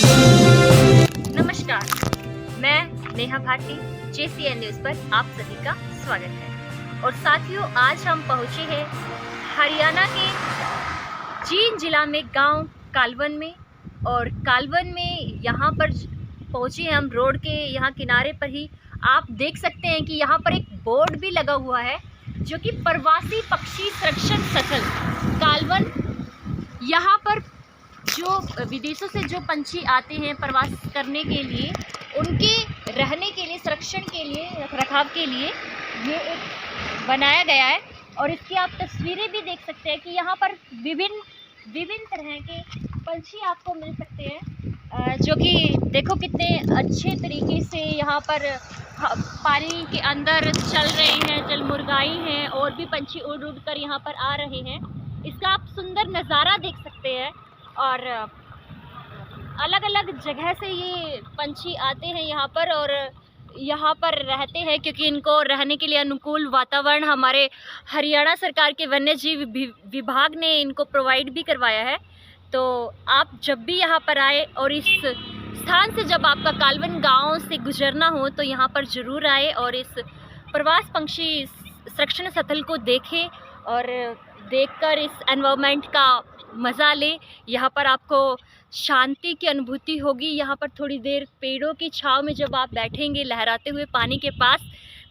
नमस्कार, मैं Neha Bharti, JCN news पर आप सभी का स्वागत है। और साथियों, आज हम पहुंचे हैं हरियाणा के जींद जिला में गांव कालवन में। और कालवन में यहाँ पर पहुंचे हैं हम रोड के यहाँ किनारे पर ही। आप देख सकते हैं कि यहाँ पर एक बोर्ड भी लगा हुआ है जो कि प्रवासी पक्षी संरक्षण स्थल कालवन। यहाँ पर जो विदेशों से जो पंछी आते हैं प्रवास करने के लिए, उनके रहने के लिए, संरक्षण के लिए, रखरखाव के लिए ये एक बनाया गया है। और इसकी आप तस्वीरें भी देख सकते हैं कि यहाँ पर विभिन्न तरह के पंछी आपको मिल सकते हैं, जो कि देखो कितने अच्छे तरीके से यहाँ पर पानी के अंदर चल रहे हैं। जलमुर्गाई हैं और भी पंछी उड़ उड़ कर यहाँ पर आ रहे हैं। इसका आप सुंदर नज़ारा देख सकते हैं। और अलग अलग जगह से ये पंछी आते हैं यहाँ पर और यहाँ पर रहते हैं, क्योंकि इनको रहने के लिए अनुकूल वातावरण हमारे हरियाणा सरकार के वन्य जीव विभाग ने इनको प्रोवाइड भी करवाया है। तो आप जब भी यहाँ पर आए और इस स्थान से जब आपका कालवन गांव से गुजरना हो तो यहाँ पर ज़रूर आए और इस प्रवास पक्षी संरक्षण स्थल को देखें और देखकर इस एनवायरनमेंट का मज़ा ले। यहाँ पर आपको शांति की अनुभूति होगी। यहाँ पर थोड़ी देर पेड़ों की छांव में जब आप बैठेंगे लहराते हुए पानी के पास,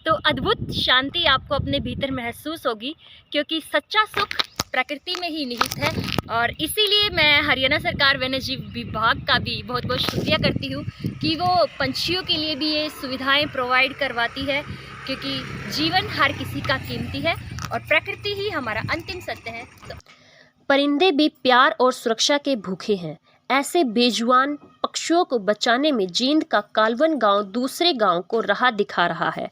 तो अद्भुत शांति आपको अपने भीतर महसूस होगी, क्योंकि सच्चा सुख प्रकृति में ही निहित है। और इसीलिए मैं हरियाणा सरकार वन्य जीव विभाग का भी बहुत बहुत शुक्रिया करती हूँ कि वो पंछियों के लिए भी ये सुविधाएँ प्रोवाइड करवाती है, क्योंकि जीवन हर किसी का कीमती है और प्रकृति ही हमारा अंतिम सत्य है। तो परिंदे भी प्यार और सुरक्षा के भूखे हैं। ऐसे बेजुबान पक्षियों को बचाने में जींद का कालवन गांव दूसरे गांव को राह दिखा रहा है।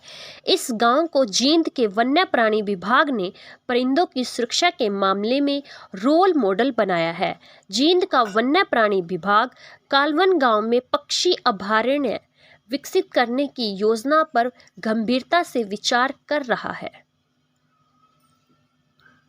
इस गांव को जींद के वन्य प्राणी विभाग ने परिंदों की सुरक्षा के मामले में रोल मॉडल बनाया है। जींद का वन्य प्राणी विभाग कालवन गांव में पक्षी अभयारण्य विकसित करने की योजना पर गंभीरता से विचार कर रहा है।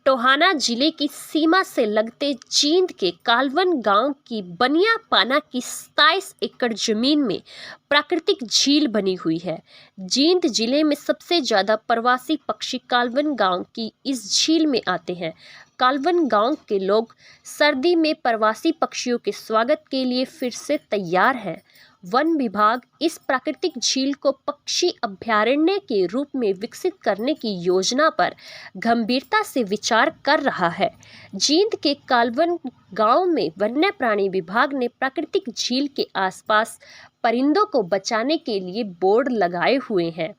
टोहाना जिले की सीमा से लगते जींद के कालवन गांव की बनिया पाना की 27 एकड़ जमीन में प्राकृतिक झील बनी हुई है। जींद जिले में सबसे ज़्यादा प्रवासी पक्षी कालवन गांव की इस झील में आते हैं। कालवन गांव के लोग सर्दी में प्रवासी पक्षियों के स्वागत के लिए फिर से तैयार हैं। वन विभाग इस प्राकृतिक झील को पक्षी अभयारण्य के रूप में विकसित करने की योजना पर गंभीरता से विचार कर रहा है। जींद के कालवन गांव में वन्य प्राणी विभाग ने प्राकृतिक झील के आसपास परिंदों को बचाने के लिए बोर्ड लगाए हुए हैं।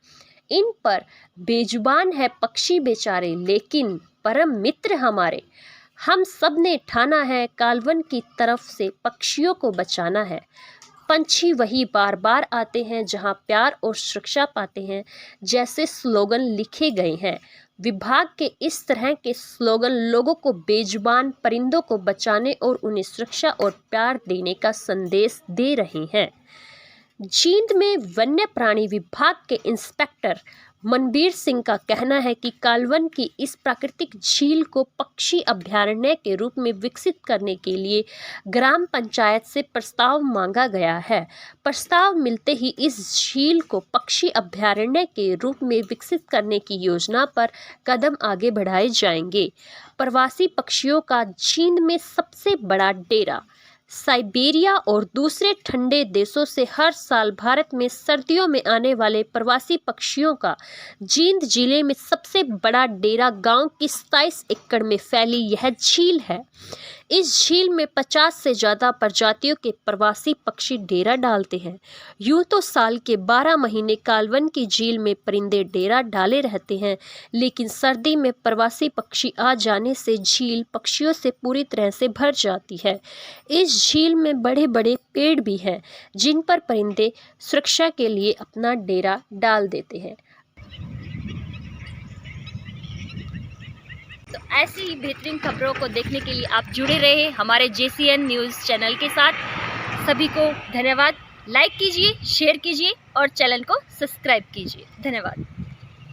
इन पर बेजुबान है पक्षी बेचारे, लेकिन परम मित्र हमारे। हम सब ने ठाना है कालवन की तरफ से पक्षियों को बचाना है। पंछी वही बार बार आते हैं जहां प्यार और सुरक्षा पाते हैं, जैसे स्लोगन लिखे गए हैं। विभाग के इस तरह के स्लोगन लोगों को बेजुबान परिंदों को बचाने और उन्हें सुरक्षा और प्यार देने का संदेश दे रहे हैं। जींद में वन्य प्राणी विभाग के इंस्पेक्टर मनबीर सिंह का कहना है कि कालवन की इस प्राकृतिक झील को पक्षी अभयारण्य के रूप में विकसित करने के लिए ग्राम पंचायत से प्रस्ताव मांगा गया है। प्रस्ताव मिलते ही इस झील को पक्षी अभयारण्य के रूप में विकसित करने की योजना पर कदम आगे बढ़ाए जाएंगे। प्रवासी पक्षियों का जींद में सबसे बड़ा डेरा साइबेरिया और दूसरे ठंडे देशों से हर साल भारत में सर्दियों में आने वाले प्रवासी पक्षियों का जींद जिले में सबसे बड़ा डेरा गांव की 27 एकड़ में फैली यह झील है। इस झील में 50 से ज़्यादा प्रजातियों के प्रवासी पक्षी डेरा डालते हैं। यूँ तो साल के 12 महीने कालवन की झील में परिंदे डेरा डाले रहते हैं, लेकिन सर्दी में प्रवासी पक्षी आ जाने से झील पक्षियों से पूरी तरह से भर जाती है। इस झील में बड़े बड़े पेड़ भी हैं, जिन पर परिंदे सुरक्षा के लिए अपना डेरा डाल देते हैं। तो ऐसी बेहतरीन खबरों को देखने के लिए आप जुड़े रहे हमारे JCN न्यूज़ चैनल के साथ। सभी को धन्यवाद। लाइक कीजिए, शेयर कीजिए और चैनल को सब्सक्राइब कीजिए। धन्यवाद।